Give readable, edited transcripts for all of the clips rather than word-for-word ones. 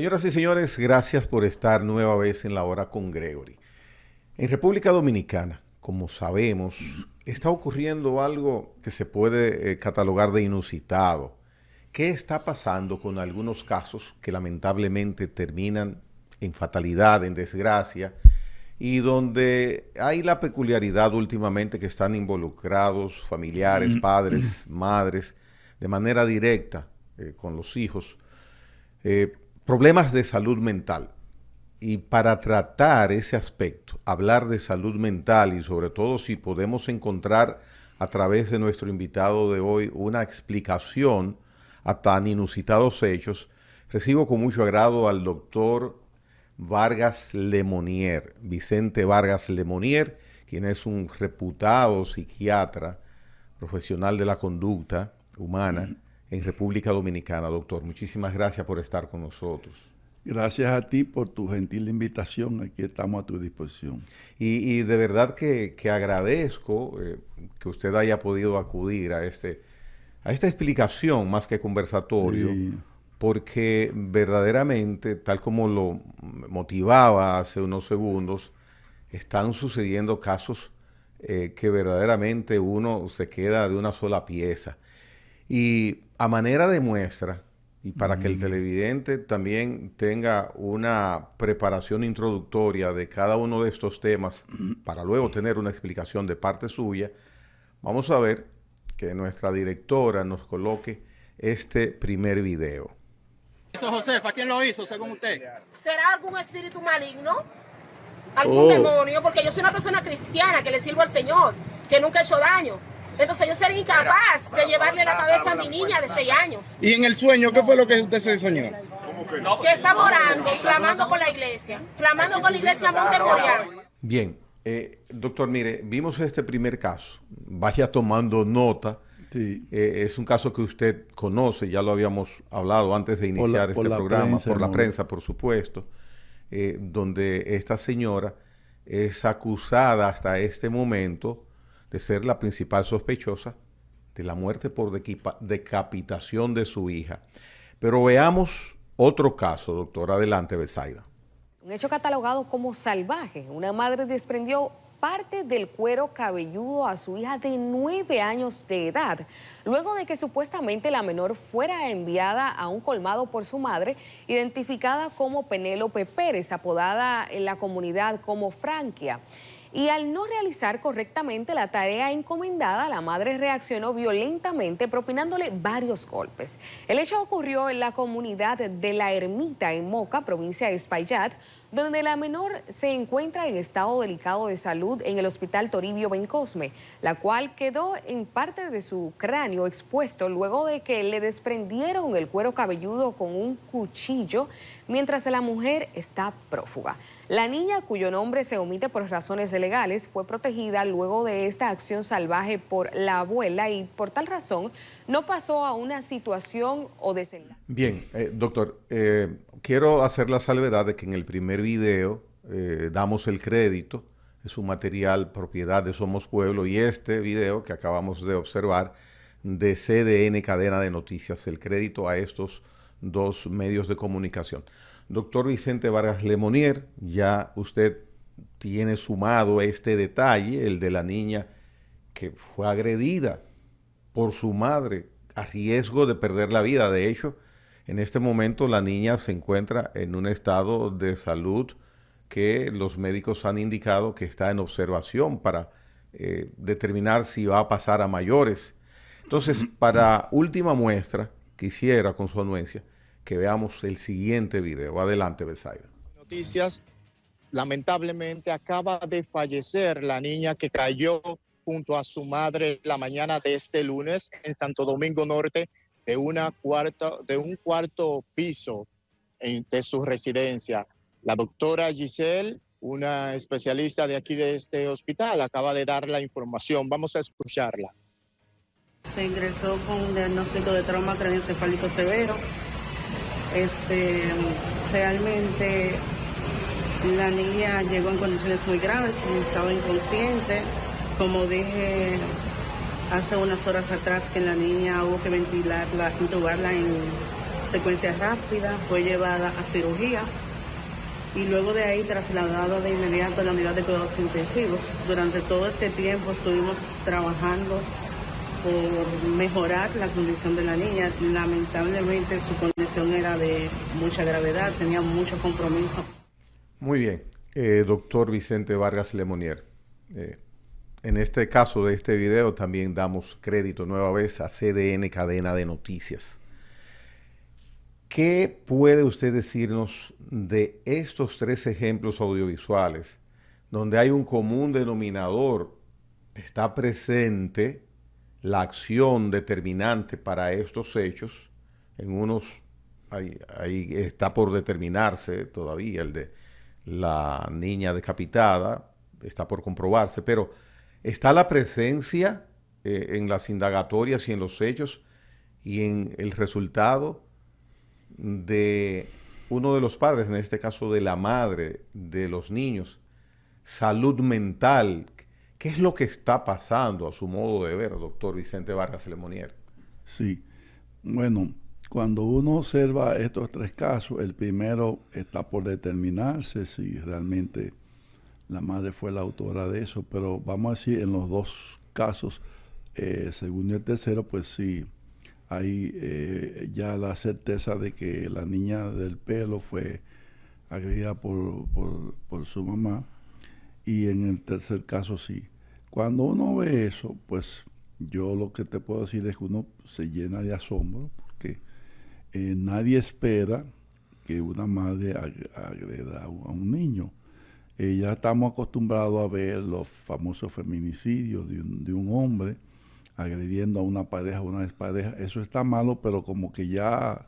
Señoras y señores, gracias por estar nueva vez en La Hora con Gregory. En República Dominicana, como sabemos, está ocurriendo algo que se puede catalogar de inusitado. ¿Qué está pasando con algunos casos que lamentablemente terminan en fatalidad, en desgracia, y donde hay la peculiaridad últimamente que están involucrados familiares, padres, madres, de manera directa con los hijos? Problemas de salud mental. Y para tratar ese aspecto, hablar de salud mental y sobre todo si podemos encontrar a través de nuestro invitado de hoy una explicación a tan inusitados hechos, recibo con mucho agrado al doctor Vargas Lemonnier, Vicente Vargas Lemonnier, quien es un reputado psiquiatra, profesional de la conducta humana en República Dominicana. Doctor, muchísimas gracias por estar con nosotros. Gracias a ti por tu gentil invitación. Aquí estamos a tu disposición. Y de verdad que agradezco que usted haya podido acudir a esta explicación más que conversatorio, sí, porque verdaderamente, tal como lo motivaba hace unos segundos, están sucediendo casos que verdaderamente uno se queda de una sola pieza. Y a manera de muestra, y para que el televidente también tenga una preparación introductoria de cada uno de estos temas, para luego tener una explicación de parte suya, vamos a ver que nuestra directora nos coloque este primer video. ¿Eso, Josefa? ¿Quién lo hizo, según usted? ¿Será algún espíritu maligno? ¿Algún demonio? Porque yo soy una persona cristiana que le sirvo al Señor, que nunca he hecho daño. Entonces yo sería incapaz de llevarle la cabeza a mi niña de 6 años. ¿Y en el sueño qué fue lo que usted se soñó? Que estaba orando, clamando con la iglesia, clamando con la iglesia Monte Moriah. Bien, doctor, mire, vimos este primer caso. Vaya tomando nota. Sí. Es un caso que usted conoce, ya lo habíamos hablado antes de iniciar este programa, por la prensa, por supuesto, donde esta señora es acusada hasta este momento de ser la principal sospechosa de la muerte por decapitación de su hija. Pero veamos otro caso, doctor. Adelante, Betsaida. Un hecho catalogado como salvaje. Una madre desprendió parte del cuero cabelludo a su hija de 9 años de edad, luego de que supuestamente la menor fuera enviada a un colmado por su madre, identificada como Penélope Pérez, apodada en la comunidad como Frankia. Y al no realizar correctamente la tarea encomendada, la madre reaccionó violentamente, propinándole varios golpes. El hecho ocurrió en la comunidad de La Ermita, en Moca, provincia de Espaillat, donde la menor se encuentra en estado delicado de salud en el Hospital Toribio Bencosme, la cual quedó en parte de su cráneo expuesto luego de que le desprendieron el cuero cabelludo con un cuchillo, mientras la mujer está prófuga. La niña, cuyo nombre se omite por razones legales, fue protegida luego de esta acción salvaje por la abuela y por tal razón no pasó a una situación o desenlace. Bien, doctor, quiero hacer la salvedad de que en el primer video damos el crédito, es un material propiedad de Somos Pueblo, y este video que acabamos de observar de CDN Cadena de Noticias, el crédito a estos dos medios de comunicación. Doctor Vicente Vargas Lemonnier, ya usted tiene sumado este detalle, el de la niña que fue agredida por su madre a riesgo de perder la vida. De hecho, en este momento la niña se encuentra en un estado de salud que los médicos han indicado que está en observación para determinar si va a pasar a mayores. Entonces, para última muestra, quisiera, con su anuencia, que veamos el siguiente video. Adelante, Betsaida. Noticias, lamentablemente acaba de fallecer la niña que cayó junto a su madre la mañana de este lunes en Santo Domingo Norte de un cuarto piso de su residencia. La doctora Giselle, una especialista de aquí de este hospital, acaba de dar la información. Vamos a escucharla. Se ingresó con un diagnóstico de trauma craneoencefálico severo. Realmente la niña llegó en condiciones muy graves, estaba inconsciente. Como dije hace unas horas atrás, que la niña hubo que ventilarla, intubarla en secuencia rápida, fue llevada a cirugía y luego de ahí trasladada de inmediato a la unidad de cuidados intensivos. Durante todo este tiempo estuvimos trabajando por mejorar la condición de la niña. Lamentablemente su condición era de mucha gravedad, tenía mucho compromiso. Muy bien, doctor Vicente Vargas Lemonnier. En este caso de este video también damos crédito nueva vez a CDN Cadena de Noticias. ¿Qué puede usted decirnos de estos 3 ejemplos audiovisuales donde hay un común denominador? Está presente la acción determinante para estos hechos. En unos, ahí está por determinarse todavía el de la niña decapitada, está por comprobarse, pero está la presencia en las indagatorias y en los hechos y en el resultado de uno de los padres, en este caso de la madre de los niños, salud mental. ¿Qué es lo que está pasando a su modo de ver, doctor Vicente Vargas Lemonnier? Sí, bueno, cuando uno observa estos 3 casos, el primero está por determinarse si realmente la madre fue la autora de eso, pero vamos a decir en los 2 casos, segundo y el tercero, pues sí, hay ya la certeza de que la niña del pelo fue agredida por su mamá, y en el tercer caso sí. Cuando uno ve eso, pues yo lo que te puedo decir es que uno se llena de asombro, porque nadie espera que una madre agreda a un niño. Ya estamos acostumbrados a ver los famosos feminicidios de un hombre agrediendo a una pareja, a una expareja. Eso está malo, pero como que ya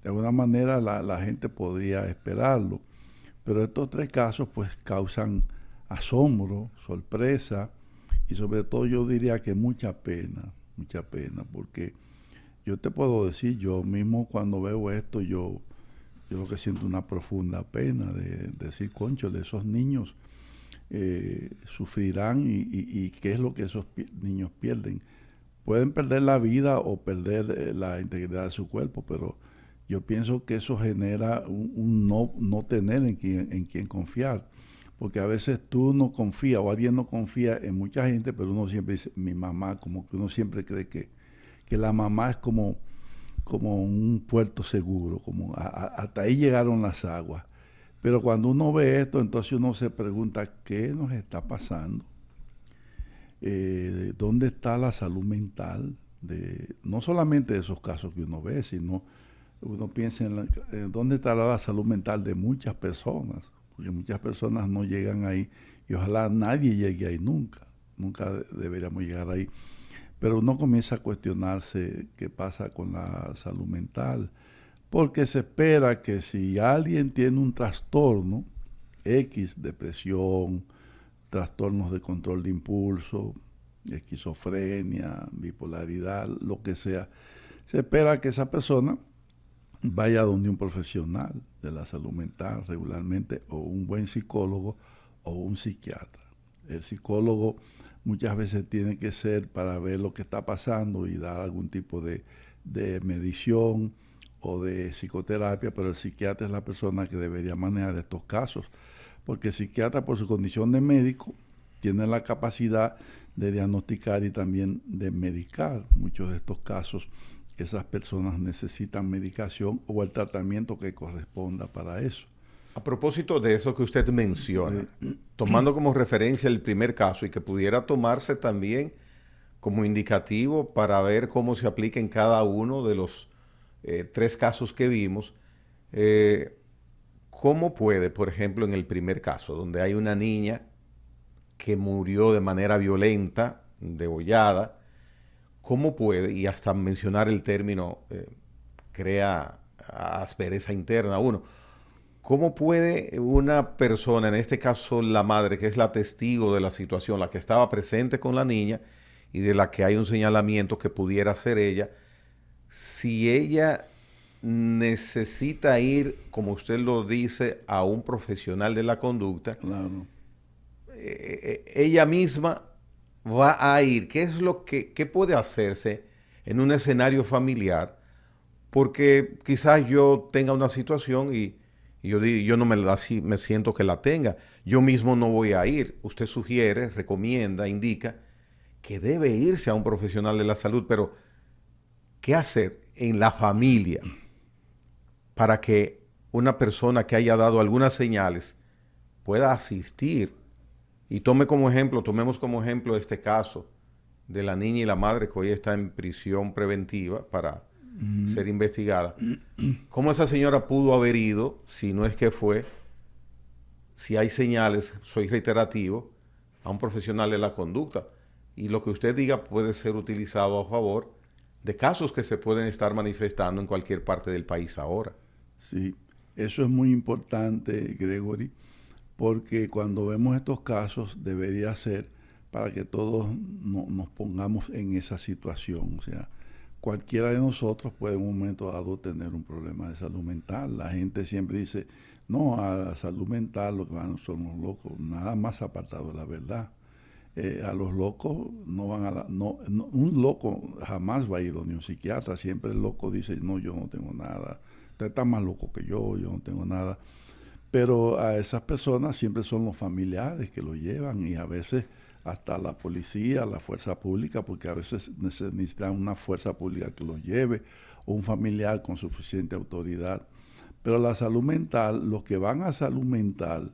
de alguna manera la gente podría esperarlo. Pero estos 3 casos pues causan asombro, sorpresa y sobre todo yo diría que mucha pena, porque yo te puedo decir, yo mismo cuando veo esto, yo lo que siento una profunda pena de decir, cónchale, esos niños sufrirán y qué es lo que esos niños pierden. Pueden perder la vida o perder la integridad de su cuerpo, pero yo pienso que eso genera un no tener en quien confiar. Porque a veces tú no confías o alguien no confía en mucha gente, pero uno siempre dice, mi mamá, como que uno siempre cree que la mamá es como un puerto seguro, como hasta ahí llegaron las aguas. Pero cuando uno ve esto, entonces uno se pregunta, ¿qué nos está pasando? ¿Dónde está la salud mental? No solamente de esos casos que uno ve, sino uno piensa en dónde está la salud mental de muchas personas. Porque muchas personas no llegan ahí y ojalá nadie llegue ahí nunca deberíamos llegar ahí, pero uno comienza a cuestionarse qué pasa con la salud mental, porque se espera que si alguien tiene un trastorno X, depresión, trastornos de control de impulso, esquizofrenia, bipolaridad, lo que sea, se espera que esa persona vaya donde un profesional de la salud mental regularmente, o un buen psicólogo o un psiquiatra. El psicólogo muchas veces tiene que ser para ver lo que está pasando y dar algún tipo de medición o de psicoterapia, pero el psiquiatra es la persona que debería manejar estos casos, porque el psiquiatra, por su condición de médico, tiene la capacidad de diagnosticar y también de medicar muchos de estos casos. Esas personas necesitan medicación o el tratamiento que corresponda para eso. A propósito de eso que usted menciona, tomando como referencia el primer caso y que pudiera tomarse también como indicativo para ver cómo se aplica en cada uno de los 3 casos que vimos, ¿cómo puede, por ejemplo, en el primer caso, donde hay una niña que murió de manera violenta, degollada, cómo puede, y hasta mencionar el término crea aspereza interna a uno, cómo puede una persona, en este caso la madre, que es la testigo de la situación, la que estaba presente con la niña y de la que hay un señalamiento que pudiera ser ella, si ella necesita ir, como usted lo dice, a un profesional de la conducta, Claro. Ella misma va a ir. ¿Qué es lo qué puede hacerse en un escenario familiar porque quizás yo tenga una situación y yo no me siento que la tenga. Yo mismo no voy a ir. Usted sugiere, recomienda, indica que debe irse a un profesional de la salud, pero ¿qué hacer en la familia para que una persona que haya dado algunas señales pueda asistir? Y tomemos como ejemplo este caso de la niña y la madre que hoy está en prisión preventiva para ser investigada. ¿Cómo esa señora pudo haber ido, si no es que fue, si hay señales, soy reiterativo, a un profesional de la conducta? Y lo que usted diga puede ser utilizado a favor de casos que se pueden estar manifestando en cualquier parte del país ahora. Sí, eso es muy importante, Gregory, porque cuando vemos estos casos debería ser para que todos nos pongamos en esa situación. O sea, cualquiera de nosotros puede en un momento dado tener un problema de salud mental. La gente siempre dice, no, a la salud mental lo que van son los locos, nada más apartado de la verdad. A los locos no van a un loco jamás va a ir a un psiquiatra. Siempre el loco dice, no, yo no tengo nada, usted está más loco que yo no tengo nada. Pero a esas personas siempre son los familiares que lo llevan, y a veces hasta la policía, la fuerza pública, porque a veces necesitan una fuerza pública que los lleve, o un familiar con suficiente autoridad. Pero la salud mental, los que van a salud mental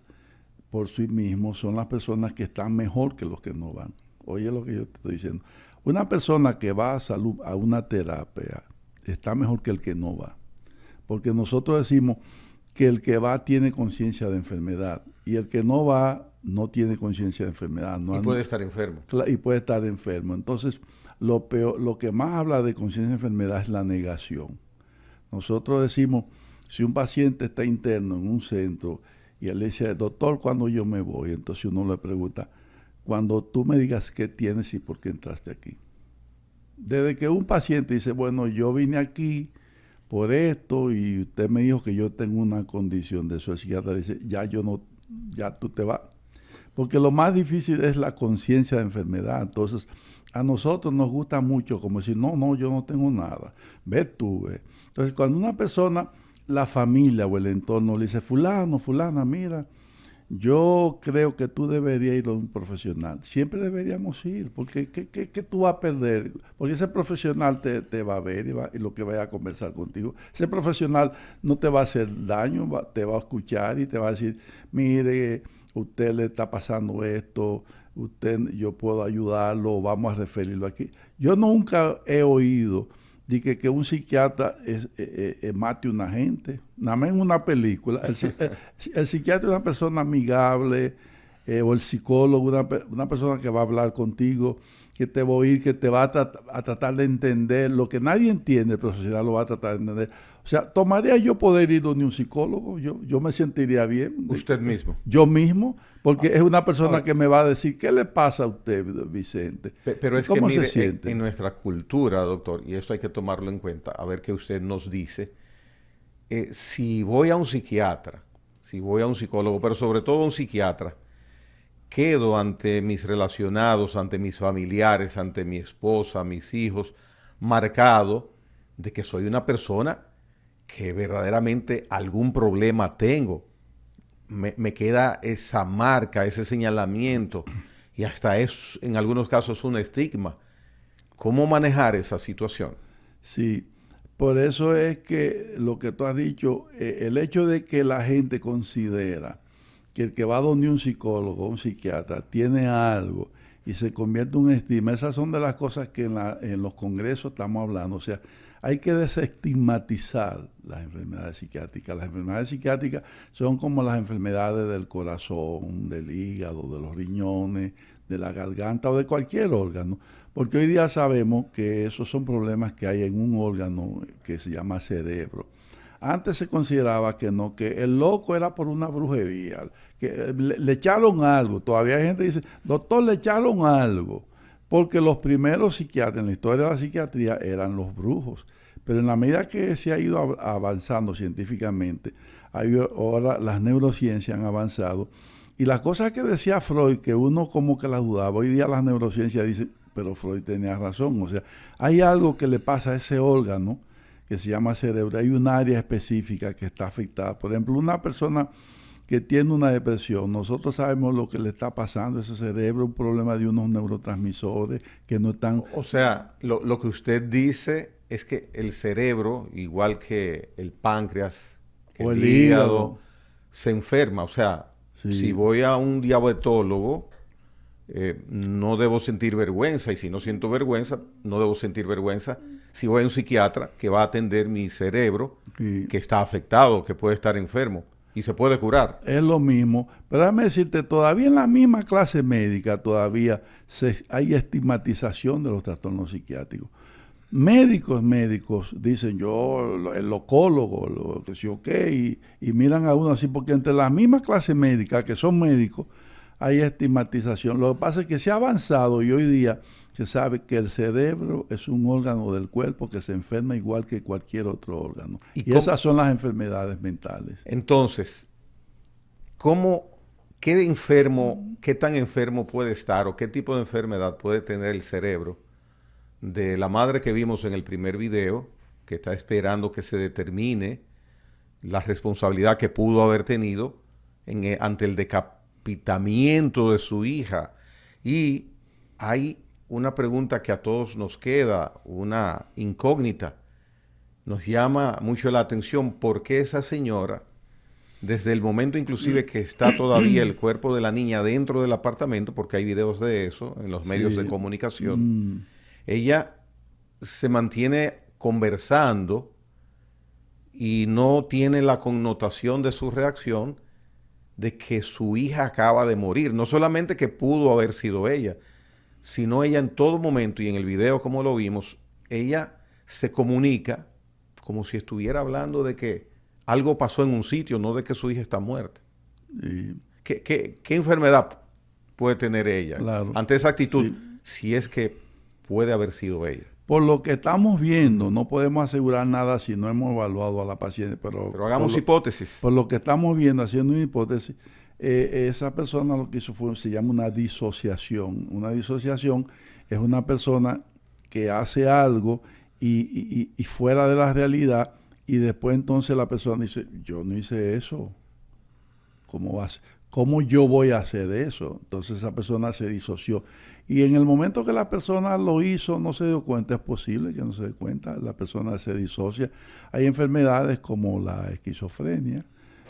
por sí mismos son las personas que están mejor que los que no van. Oye lo que yo te estoy diciendo. Una persona que va a una terapia está mejor que el que no va. Porque nosotros decimos que el que va tiene conciencia de enfermedad y el que no va no tiene conciencia de enfermedad. Y puede estar enfermo. Y puede estar enfermo. Entonces, lo que más habla de conciencia de enfermedad es la negación. Nosotros decimos, si un paciente está interno en un centro y él le dice, doctor, ¿cuándo yo me voy? Entonces uno le pregunta, cuando tú me digas qué tienes y por qué entraste aquí. Desde que un paciente dice, bueno, yo vine aquí por esto y usted me dijo que yo tengo una condición de eso, el psiquiatra dice, ya tú te vas. Porque lo más difícil es la conciencia de enfermedad. Entonces, a nosotros nos gusta mucho como decir, no, yo no tengo nada. Ve tú. Entonces, cuando una persona, la familia o el entorno le dice, fulana, mira, yo creo que tú deberías ir a un profesional. Siempre deberíamos ir, porque ¿qué tú vas a perder? Porque ese profesional te va a ver y lo que vaya a conversar contigo. Ese profesional no te va a hacer daño, te va a escuchar y te va a decir, mire, usted le está pasando esto, yo puedo ayudarlo, vamos a referirlo aquí. Yo nunca he oído de que un psiquiatra mate a una gente, nada más en una película. El psiquiatra es una persona amigable, o el psicólogo, una persona que va a hablar contigo, que te va a oír, que te va a tratar de entender. Lo que nadie entiende, el profesional lo va a tratar de entender. O sea, ¿tomaría yo poder ir donde un psicólogo? Yo me sentiría bien. ¿Usted mismo? Yo mismo, porque es una persona que me va a decir, ¿qué le pasa a usted, Vicente? Pero es ¿Cómo que mire, se siente? en nuestra cultura, doctor, y esto hay que tomarlo en cuenta, a ver qué usted nos dice, si voy a un psiquiatra, si voy a un psicólogo, pero sobre todo a un psiquiatra, quedo ante mis relacionados, ante mis familiares, ante mi esposa, mis hijos, marcado de que soy una persona que verdaderamente algún problema tengo. Me queda esa marca, ese señalamiento, y hasta es en algunos casos un estigma. ¿Cómo manejar esa situación? Sí, por eso es que lo que tú has dicho, el hecho de que la gente considera que el que va donde un psicólogo o un psiquiatra tiene algo y se convierte en un estigma, esas son de las cosas que en los congresos estamos hablando. O sea, hay que desestigmatizar las enfermedades psiquiátricas. Las enfermedades psiquiátricas son como las enfermedades del corazón, del hígado, de los riñones, de la garganta o de cualquier órgano. Porque hoy día sabemos que esos son problemas que hay en un órgano que se llama cerebro. Antes se consideraba que no, que el loco era por una brujería, que le echaron algo. Todavía hay gente que dice, doctor, le echaron algo. Porque los primeros psiquiatras en la historia de la psiquiatría eran los brujos. Pero en la medida que se ha ido avanzando científicamente, ahora las neurociencias han avanzado. Y las cosas que decía Freud, que uno como que las dudaba, hoy día las neurociencias dicen, pero Freud tenía razón. O sea, hay algo que le pasa a ese órgano que se llama cerebro, hay un área específica que está afectada. Por ejemplo, una persona que tiene una depresión, nosotros sabemos lo que le está pasando a ese cerebro, un problema de unos neurotransmisores que no están... O sea, lo que usted dice es que el cerebro, igual que el páncreas, que o el hígado, se enferma. O sea, si voy a un diabetólogo, no debo sentir vergüenza, y si no siento vergüenza, no debo sentir vergüenza si voy a un psiquiatra que va a atender mi cerebro, que está afectado, que puede estar enfermo. Y se puede curar. Es lo mismo. Pero déjame decirte, todavía en la misma clase médica todavía hay estigmatización de los trastornos psiquiátricos. Médicos dicen, yo, el locólogo, lo que sí, ok, y miran a uno así, porque entre las mismas clases médicas, que son médicos, hay estigmatización. Lo que pasa es que se ha avanzado y hoy día se sabe que el cerebro es un órgano del cuerpo que se enferma igual que cualquier otro órgano. Y esas son las enfermedades mentales. Entonces, qué tan enfermo puede estar o qué tipo de enfermedad puede tener el cerebro de la madre que vimos en el primer video, que está esperando que se determine la responsabilidad que pudo haber tenido ante el decapitamiento de su hija? Y hay una pregunta que a todos nos queda, una incógnita. Nos llama mucho la atención por qué esa señora, desde el momento inclusive que está todavía el cuerpo de la niña dentro del apartamento, porque hay videos de eso en los medios de comunicación, ella se mantiene conversando y no tiene la connotación de su reacción de que su hija acaba de morir. No solamente que pudo haber sido ella, sino ella en todo momento, y en el video como lo vimos, ella se comunica como si estuviera hablando de que algo pasó en un sitio, no de que su hija está muerta. ¿Qué enfermedad puede tener ella ante esa actitud, si es que puede haber sido ella? Por lo que estamos viendo, no podemos asegurar nada si no hemos evaluado a la paciente. Pero hagamos hipótesis. Por lo que estamos viendo, haciendo una hipótesis, esa persona lo que hizo se llama una disociación. Una disociación es una persona que hace algo y fuera de la realidad, y después entonces la persona dice, yo no hice eso. ¿Cómo yo voy a hacer eso? Entonces esa persona se disoció. Y en el momento que la persona lo hizo, no se dio cuenta. Es posible que no se dé cuenta. La persona se disocia. Hay enfermedades como la esquizofrenia,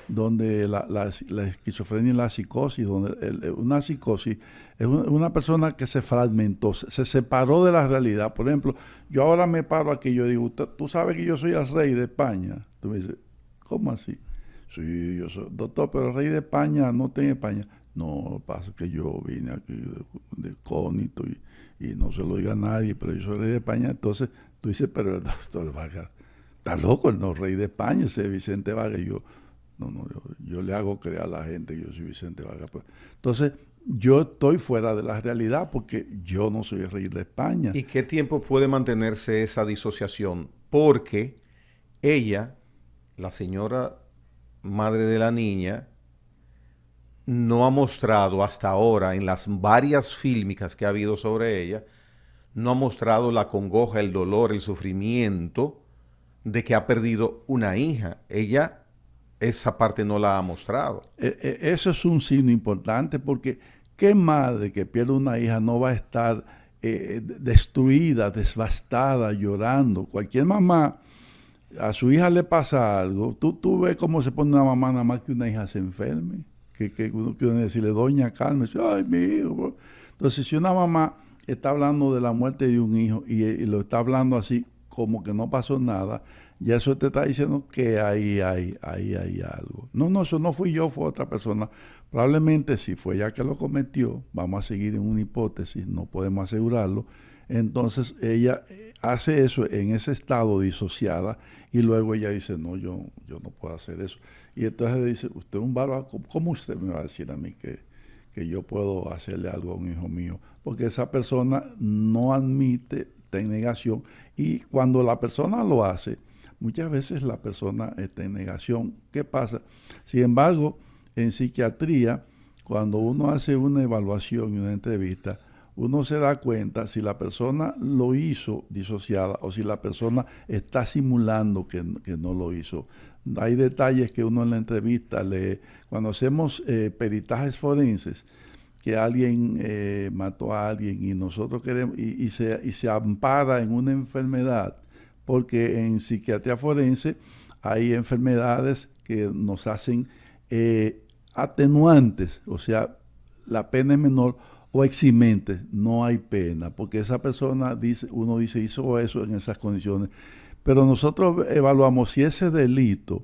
donde la esquizofrenia y la psicosis, donde una psicosis es una persona que se fragmentó, se separó de la realidad. Por ejemplo, yo ahora me paro aquí y yo digo, tú sabes que yo soy el rey de España. Tú me dices, ¿cómo así? Sí, yo soy, doctor, pero el rey de España no está en España. No, lo que pasa es que yo vine aquí de cógnito y no se lo diga a nadie, pero yo soy rey de España. Entonces tú dices, pero el doctor Vargas está loco, el no rey de España, ese es Vicente Vargas. Y yo le hago creer a la gente que yo soy Vicente Vargas. Entonces yo estoy fuera de la realidad porque yo no soy el rey de España. ¿Y qué tiempo puede mantenerse esa disociación? Porque ella, la señora madre de la niña, no ha mostrado hasta ahora, en las varias fílmicas que ha habido sobre ella, no ha mostrado la congoja, el dolor, el sufrimiento de que ha perdido una hija. Ella esa parte no la ha mostrado. Eso es un signo importante, porque ¿qué madre que pierde una hija no va a estar destruida, devastada, llorando? Cualquier mamá, a su hija le pasa algo, tú ves cómo se pone una mamá nada más que una hija se enferme, que uno quiere decirle, doña Carmen, ay, mi hijo. Bro. Entonces, si una mamá está hablando de la muerte de un hijo y lo está hablando así como que no pasó nada, ya eso te está diciendo que ahí hay algo. No, eso no fui yo, fue otra persona. Probablemente si fue ella que lo cometió, vamos a seguir en una hipótesis, no podemos asegurarlo. Entonces ella hace eso en ese estado disociada y luego ella dice, no, yo no puedo hacer eso. Y entonces dice, usted es un bárbaro, ¿cómo usted me va a decir a mí que yo puedo hacerle algo a un hijo mío? Porque esa persona no admite, está en negación, y cuando la persona lo hace, muchas veces la persona está en negación. ¿Qué pasa? Sin embargo, en psiquiatría, cuando uno hace una evaluación y una entrevista, uno se da cuenta si la persona lo hizo disociada o si la persona está simulando que no lo hizo. Hay detalles que uno en la entrevista lee. Cuando hacemos peritajes forenses, que alguien mató a alguien y nosotros queremos, y se ampara en una enfermedad, porque en psiquiatría forense hay enfermedades que nos hacen atenuantes, o sea, la pena es menor, o eximentes, no hay pena, porque esa persona uno dice hizo eso en esas condiciones, pero nosotros evaluamos si ese delito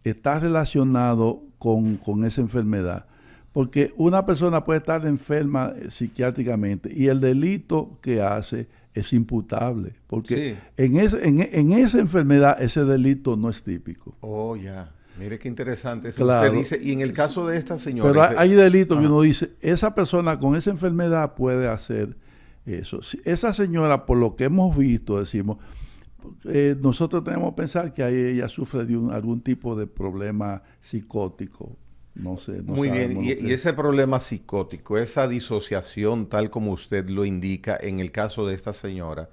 está relacionado con esa enfermedad, porque una persona puede estar enferma psiquiátricamente y el delito que hace es imputable, porque en esa enfermedad ese delito no es típico. Oh, ya. Mire qué interesante eso. Claro. Usted dice, y en el caso de esta señora... Pero hay delitos que uno dice, esa persona con esa enfermedad puede hacer eso. Si esa señora, por lo que hemos visto, decimos, nosotros tenemos que pensar que ella sufre de algún tipo de problema psicótico. No sé. No Muy bien, y ese problema psicótico, esa disociación, tal como usted lo indica en el caso de esta señora,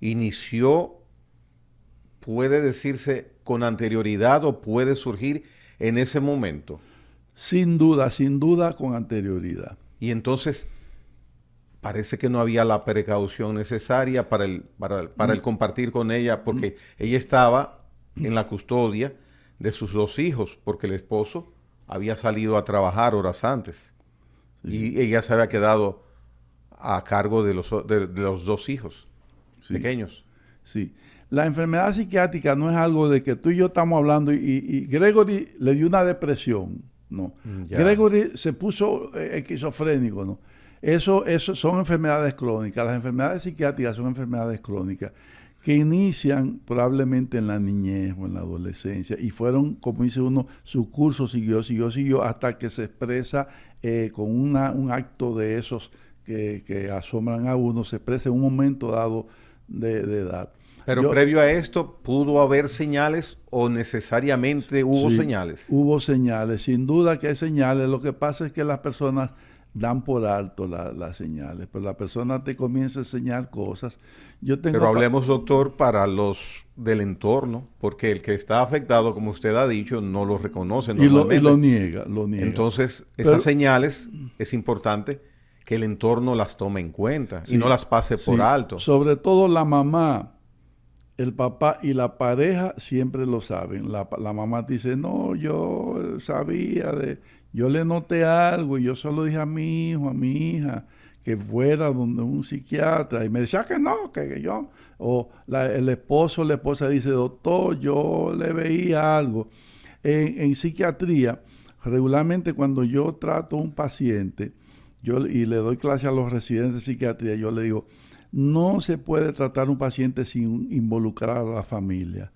inició, puede decirse, con anterioridad o puede surgir en ese momento. Sin duda con anterioridad. Y entonces parece que no había la precaución necesaria para el compartir con ella, porque ella estaba en la custodia de sus 2 hijos, porque el esposo había salido a trabajar horas antes. Sí. Y ella se había quedado a cargo de los 2 hijos pequeños. Sí. La enfermedad psiquiátrica no es algo de que tú y yo estamos hablando y Gregory le dio una depresión, ¿no? Ya. Gregory se puso esquizofrénico, ¿no? Eso son enfermedades crónicas. Las enfermedades psiquiátricas son enfermedades crónicas que inician probablemente en la niñez o en la adolescencia y fueron, como dice uno, su curso siguió hasta que se expresa con un acto de esos que asombran a uno, se expresa en un momento dado de edad. Pero previo a esto, ¿pudo haber señales o necesariamente hubo señales? Hubo señales, sin duda que hay señales. Lo que pasa es que las personas dan por alto las señales, pero la persona te comienza a enseñar cosas. Pero hablemos, doctor, para los del entorno, porque el que está afectado, como usted ha dicho, no lo reconoce normalmente. Y lo niega. Entonces, esas señales es importante que el entorno las tome en cuenta y no las pase por alto. Sobre todo la mamá, el papá y la pareja siempre lo saben. La mamá dice, no, yo sabía yo le noté algo y yo solo dije a mi hijo, a mi hija, que fuera donde un psiquiatra. Y me decía que no, que yo. O el esposo o la esposa dice, doctor, yo le veía algo. En psiquiatría, regularmente cuando yo trato a un paciente, y le doy clase a los residentes de psiquiatría, yo le digo, no se puede tratar un paciente sin involucrar a la familia.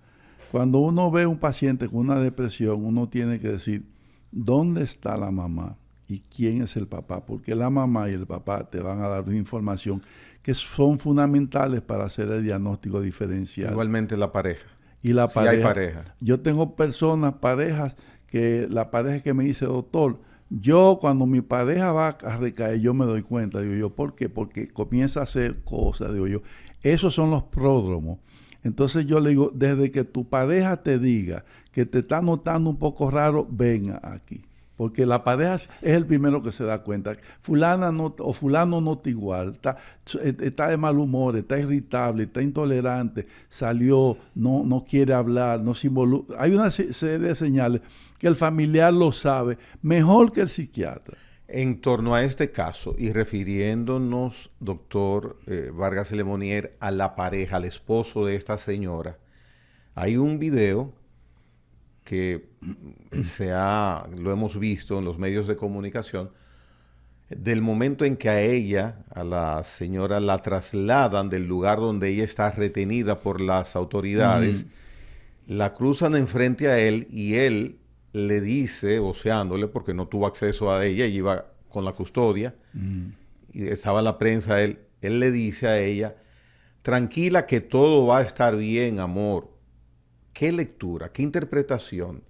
Cuando uno ve un paciente con una depresión, uno tiene que decir, ¿dónde está la mamá? ¿Y quién es el papá? Porque la mamá y el papá te van a dar una información que son fundamentales para hacer el diagnóstico diferencial. Igualmente la pareja. Y la pareja. Hay pareja. Yo tengo parejas, que la pareja que me dice, doctor, yo cuando mi pareja va a recaer, yo me doy cuenta, digo yo, ¿por qué? Porque comienza a hacer cosas, digo yo. Esos son los pródromos. Entonces yo le digo, desde que tu pareja te diga que te está notando un poco raro, venga aquí. Porque la pareja es el primero que se da cuenta. Fulana o fulano no está igual, está de mal humor, está irritable, está intolerante, salió, no quiere hablar, no se involucra. Hay una serie de señales que el familiar lo sabe mejor que el psiquiatra. En torno a este caso, y refiriéndonos, doctor Vargas Lemonnier, a la pareja, al esposo de esta señora, hay un video que lo hemos visto en los medios de comunicación, del momento en que a la señora la trasladan del lugar donde ella está retenida por las autoridades, la cruzan enfrente a él y él le dice, voceándole, porque no tuvo acceso a ella, iba con la custodia, y estaba la prensa, él le dice a ella, tranquila que todo va a estar bien, amor. ¿Qué lectura, qué interpretación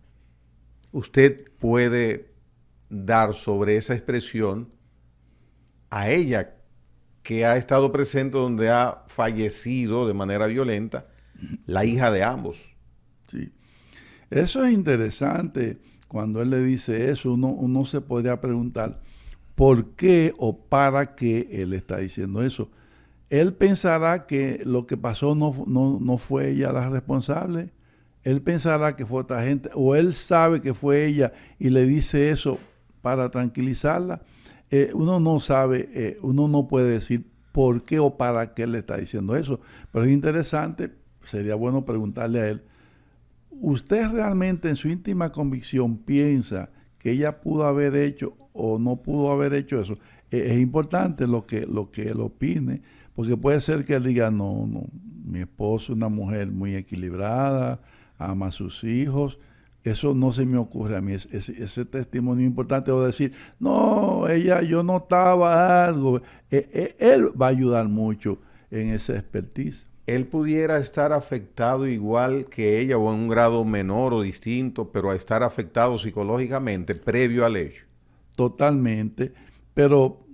usted puede dar sobre esa expresión a ella, que ha estado presente donde ha fallecido de manera violenta la hija de ambos. Sí. Eso es interesante. Cuando él le dice eso, uno se podría preguntar por qué o para qué él está diciendo eso. Él pensará que lo que pasó no fue ella la responsable. Él pensará que fue otra gente, o él sabe que fue ella y le dice eso para tranquilizarla. Uno no sabe, uno no puede decir por qué o para qué le está diciendo eso. Pero es interesante, sería bueno preguntarle a él, ¿usted realmente en su íntima convicción piensa que ella pudo haber hecho o no pudo haber hecho eso? Es importante lo que él opine, porque puede ser que él diga, no, mi esposo es una mujer muy equilibrada, ama a sus hijos, eso no se me ocurre a mí, ese testimonio importante, o decir, no, yo notaba algo, él va a ayudar mucho en esa expertise. Él pudiera estar afectado igual que ella o en un grado menor o distinto, pero a estar afectado psicológicamente previo al hecho. Totalmente, pero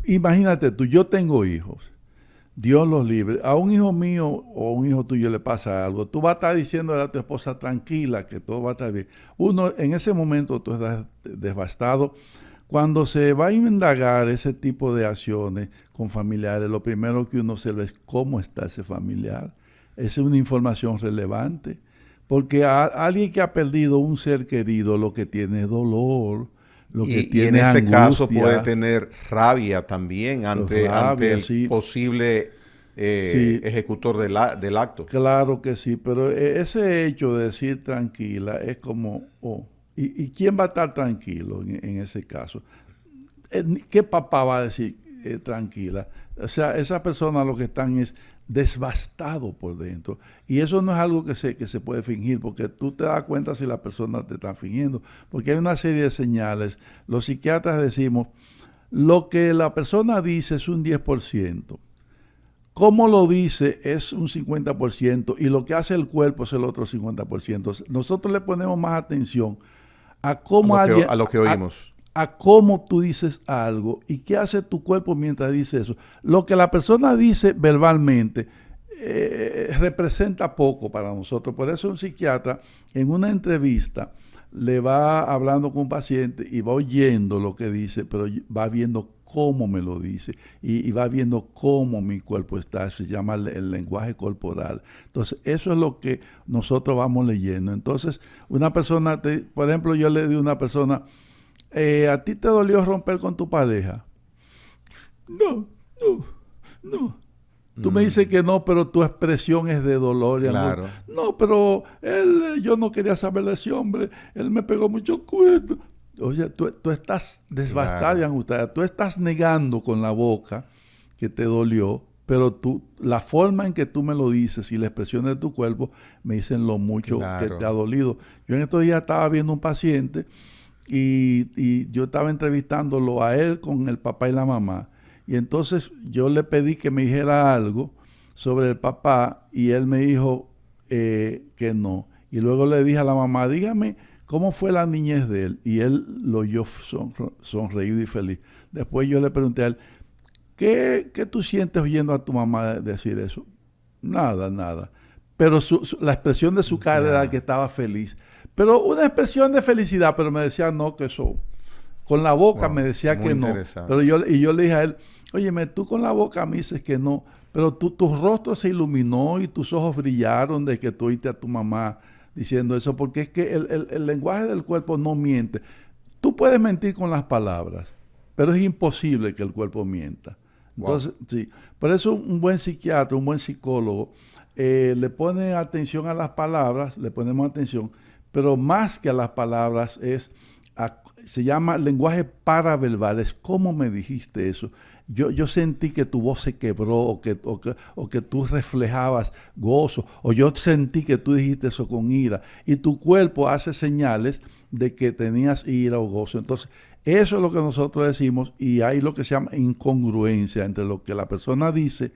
imagínate tú, yo tengo hijos, Dios los libre, a un hijo mío o a un hijo tuyo le pasa algo, tú vas a estar diciéndole a tu esposa tranquila que todo va a estar bien. Uno, en ese momento tú estás devastado. Cuando se va a indagar ese tipo de acciones con familiares, lo primero que uno se ve es cómo está ese familiar. Esa es una información relevante, porque alguien que ha perdido un ser querido lo que tiene es dolor, lo que tiene en este angustia, caso puede tener rabia también ante el sí, posible sí, ejecutor del acto. Claro que sí, pero ese hecho de decir tranquila es como, ¿y quién va a estar tranquilo en ese caso? ¿Qué papá va a decir tranquila? O sea, esa persona lo que están es devastado por dentro. Y eso no es algo que se puede fingir, porque tú te das cuenta si la persona te está fingiendo, porque hay una serie de señales. Los psiquiatras decimos, lo que la persona dice es un 10%. Cómo lo dice es un 50% y lo que hace el cuerpo es el otro 50%. Nosotros le ponemos más atención a cómo a lo que oímos. A cómo tú dices algo y qué hace tu cuerpo mientras dice eso. Lo que la persona dice verbalmente representa poco para nosotros. Por eso un psiquiatra en una entrevista le va hablando con un paciente y va oyendo lo que dice, pero va viendo cómo me lo dice y va viendo cómo mi cuerpo está. Se llama el lenguaje corporal. Entonces, eso es lo que nosotros vamos leyendo. Entonces, una persona, por ejemplo, yo le digo a una persona, ¿a ti te dolió romper con tu pareja? No. Tú me dices que no, pero tu expresión es de dolor y claro. angustia. No, pero yo no quería saber de ese hombre, él me pegó mucho cuerno. O sea, tú estás devastado y angustiado. Tú estás negando con la boca que te dolió, pero la forma en que tú me lo dices y la expresión de tu cuerpo me dicen lo mucho que te ha dolido. Yo en estos días estaba viendo un paciente y yo estaba entrevistándolo a él con el papá y la mamá. Y entonces yo le pedí que me dijera algo sobre el papá y él me dijo que no. Y luego le dije a la mamá, dígame cómo fue la niñez de él. Y él lo oyó sonreído y feliz. Después yo le pregunté a él, ¿qué tú sientes oyendo a tu mamá decir eso? Nada. Pero la expresión de su cara era que estaba feliz. Pero una expresión de felicidad, pero me decía no, que eso... Con la boca me decía que no. Pero yo le dije a él, óyeme, tú con la boca me dices que no, pero tu rostro se iluminó y tus ojos brillaron de que tú oíste a tu mamá diciendo eso, porque es que el lenguaje del cuerpo no miente. Tú puedes mentir con las palabras, pero es imposible que el cuerpo mienta. Entonces, sí, por eso un buen psiquiatra, un buen psicólogo, le pone atención a las palabras, le ponemos atención, pero más que a las palabras se llama lenguaje paraverbal, es cómo me dijiste eso. Yo sentí que tu voz se quebró o que tú reflejabas gozo, o yo sentí que tú dijiste eso con ira, y tu cuerpo hace señales de que tenías ira o gozo. Entonces, eso es lo que nosotros decimos, y hay lo que se llama incongruencia entre lo que la persona dice,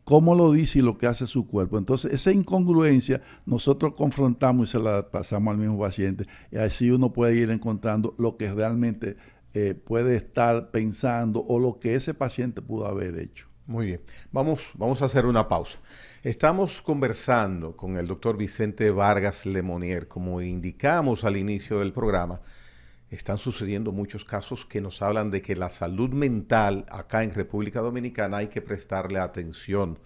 cómo lo dice y lo que hace su cuerpo. Entonces, esa incongruencia nosotros confrontamos y se la pasamos al mismo paciente. Y así uno puede ir encontrando lo que realmente puede estar pensando o lo que ese paciente pudo haber hecho. Muy bien, vamos a hacer una pausa. Estamos conversando con el doctor Vicente Vargas Lemonnier. Como indicamos al inicio del programa, están sucediendo muchos casos que nos hablan de que la salud mental acá en República Dominicana hay que prestarle atención.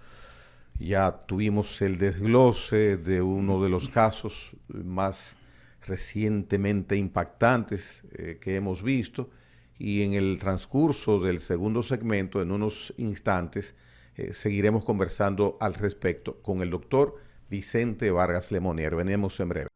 Ya tuvimos el desglose de uno de los casos más recientemente impactantes que hemos visto, y en el transcurso del segundo segmento, en unos instantes, seguiremos conversando al respecto con el doctor Vicente Vargas Lemonnier. Venimos en breve.